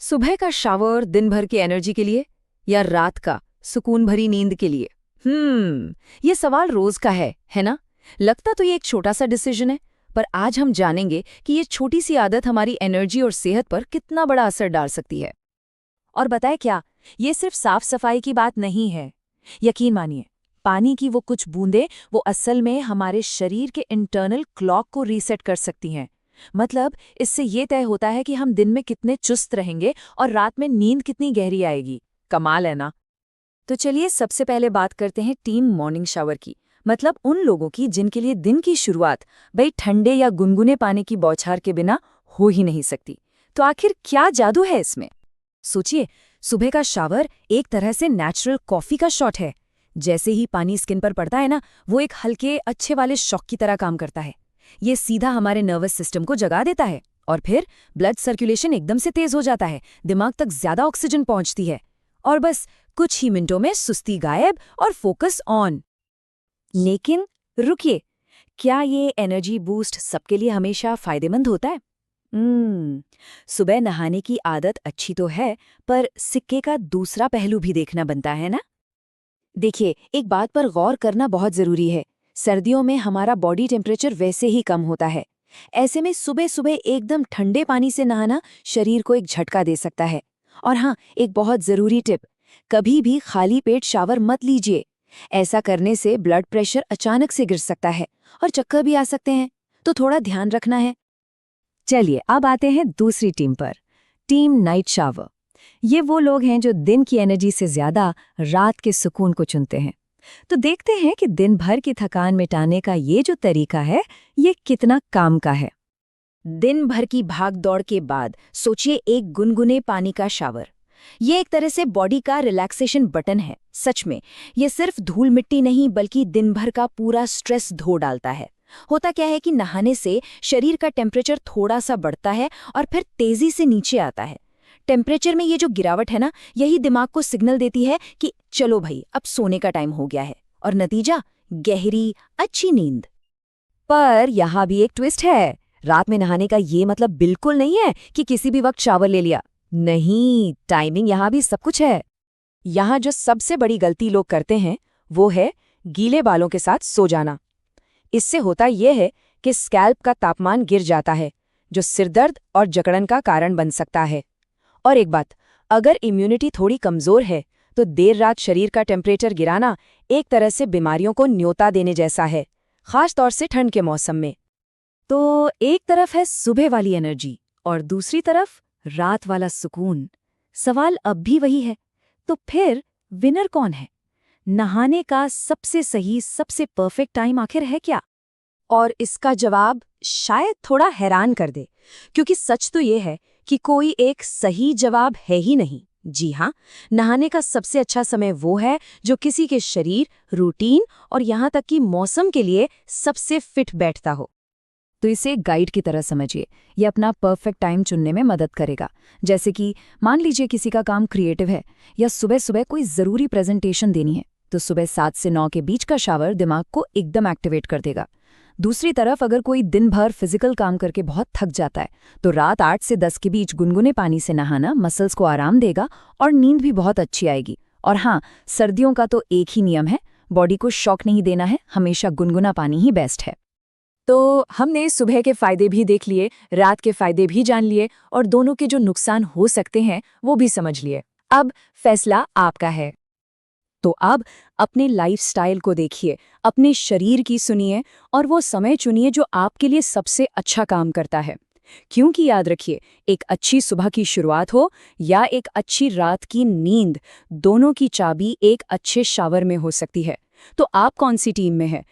सुबह का शावर दिन भर की एनर्जी के लिए या रात का सुकून भरी नींद के लिए? ये सवाल रोज का है ना? लगता तो ये एक छोटा सा डिसीजन है, पर आज हम जानेंगे कि ये छोटी सी आदत हमारी एनर्जी और सेहत पर कितना बड़ा असर डाल सकती है। और बताए क्या, ये सिर्फ साफ सफाई की बात नहीं है। यकीन मानिए, पानी की वो कुछ बूंदें वो असल में हमारे शरीर के इंटरनल क्लॉक को रीसेट कर सकती हैं। मतलब इससे ये तय होता है कि हम दिन में कितने चुस्त रहेंगे और रात में नींद कितनी गहरी आएगी। कमाल है ना? तो चलिए सबसे पहले बात करते हैं टीम मॉर्निंग शावर की। मतलब उन लोगों की जिनके लिए दिन की शुरुआत भाई ठंडे या गुनगुने पानी की बौछार के बिना हो ही नहीं सकती। तो आखिर क्या जादू है इसमें? सोचिए, सुबह का शावर एक तरह से नेचुरल कॉफी का शॉट है। जैसे ही पानी स्किन पर पड़ता है ना, वो एक हल्के अच्छे वाले शॉक की तरह काम करता है। ये सीधा हमारे नर्वस सिस्टम को जगा देता है और फिर ब्लड सर्कुलेशन एकदम से तेज हो जाता है, दिमाग तक ज्यादा ऑक्सीजन पहुंचती है और बस कुछ ही मिनटों में सुस्ती गायब और फोकस ऑन। लेकिन रुकिए, क्या ये एनर्जी बूस्ट सबके लिए हमेशा फायदेमंद होता है? सुबह नहाने की आदत अच्छी तो है, पर सिक्के का दूसरा पहलू भी देखना बनता है ना। देखिए, एक बात पर गौर करना बहुत जरूरी है। सर्दियों में हमारा बॉडी टेम्परेचर वैसे ही कम होता है। ऐसे में सुबह सुबह एकदम ठंडे पानी से नहाना शरीर को एक झटका दे सकता है। और हाँ, एक बहुत जरूरी टिप, कभी भी खाली पेट शावर मत लीजिए। ऐसा करने से ब्लड प्रेशर अचानक से गिर सकता है और चक्कर भी आ सकते हैं, तो थोड़ा ध्यान रखना है। चलिए अब आते हैं दूसरी टीम पर, टीम नाइट शावर। ये वो लोग हैं जो दिन की एनर्जी से ज्यादा रात के सुकून को चुनते हैं। तो देखते हैं कि दिन भर की थकान मिटाने का ये जो तरीका है, ये कितना काम का है। दिन भर की भाग दौड़ के बाद सोचिए एक गुनगुने पानी का शावर। ये एक तरह से बॉडी का रिलैक्सेशन बटन है। सच में, ये सिर्फ धूल मिट्टी नहीं बल्कि दिन भर का पूरा स्ट्रेस धो डालता है। होता क्या है कि नहाने से शरीर का टेम्परेचर थोड़ा सा बढ़ता है और फिर तेजी से नीचे आता है। टेम्परेचर में ये जो गिरावट है ना, यही दिमाग को सिग्नल देती है कि चलो भाई, अब सोने का टाइम हो गया है। और नतीजा, गहरी अच्छी नींद। पर यहाँ भी एक ट्विस्ट है। रात में नहाने का ये मतलब बिल्कुल नहीं है कि किसी भी वक्त शावर ले लिया। नहीं, टाइमिंग यहाँ भी सब कुछ है। यहाँ जो सबसे बड़ी गलती लोग करते हैं वो है गीले बालों के साथ सो जाना। इससे होता यह है कि स्कैल्प का तापमान गिर जाता है, जो सिरदर्द और जकड़न का कारण बन सकता है। और एक बात, अगर इम्यूनिटी थोड़ी कमजोर है तो देर रात शरीर का टेम्परेचर गिराना एक तरह से बीमारियों को न्योता देने जैसा है, खास तौर से ठंड के मौसम में। तो एक तरफ है सुबह वाली एनर्जी और दूसरी तरफ रात वाला सुकून। सवाल अब भी वही है, तो फिर विनर कौन है? नहाने का सबसे सही, सबसे परफेक्ट टाइम आखिर है क्या? और इसका जवाब शायद थोड़ा हैरान कर दे, क्योंकि सच तो ये है कि कोई एक सही जवाब है ही नहीं। जी हाँ, नहाने का सबसे अच्छा समय वो है जो किसी के शरीर, रूटीन और यहाँ तक कि मौसम के लिए सबसे फिट बैठता हो। तो इसे एक गाइड की तरह समझिए। ये अपना परफेक्ट टाइम चुनने में मदद करेगा। जैसे कि मान लीजिए किसी का काम क्रिएटिव है या सुबह सुबह कोई ज़रूरी प्रेजेंटेशन देनी है, तो सुबह 7 से 9 के बीच का शावर दिमाग को एकदम एक्टिवेट कर देगा। दूसरी तरफ अगर कोई दिन भर फिजिकल काम करके बहुत थक जाता है, तो रात 8 से 10 के बीच गुनगुने पानी से नहाना मसल्स को आराम देगा और नींद भी बहुत अच्छी आएगी। और हाँ, सर्दियों का तो एक ही नियम है, बॉडी को शॉक नहीं देना है, हमेशा गुनगुना पानी ही बेस्ट है। तो हमने सुबह के फायदे भी देख लिए, रात के फायदे भी जान लिए और दोनों के जो नुकसान हो सकते हैं वो भी समझ लिए। अब फैसला आपका है। तो अब अपने लाइफस्टाइल को देखिए, अपने शरीर की सुनिए और वो समय चुनिए जो आपके लिए सबसे अच्छा काम करता है। क्योंकि याद रखिए, एक अच्छी सुबह की शुरुआत हो या एक अच्छी रात की नींद, दोनों की चाबी एक अच्छे शावर में हो सकती है। तो आप कौन सी टीम में है?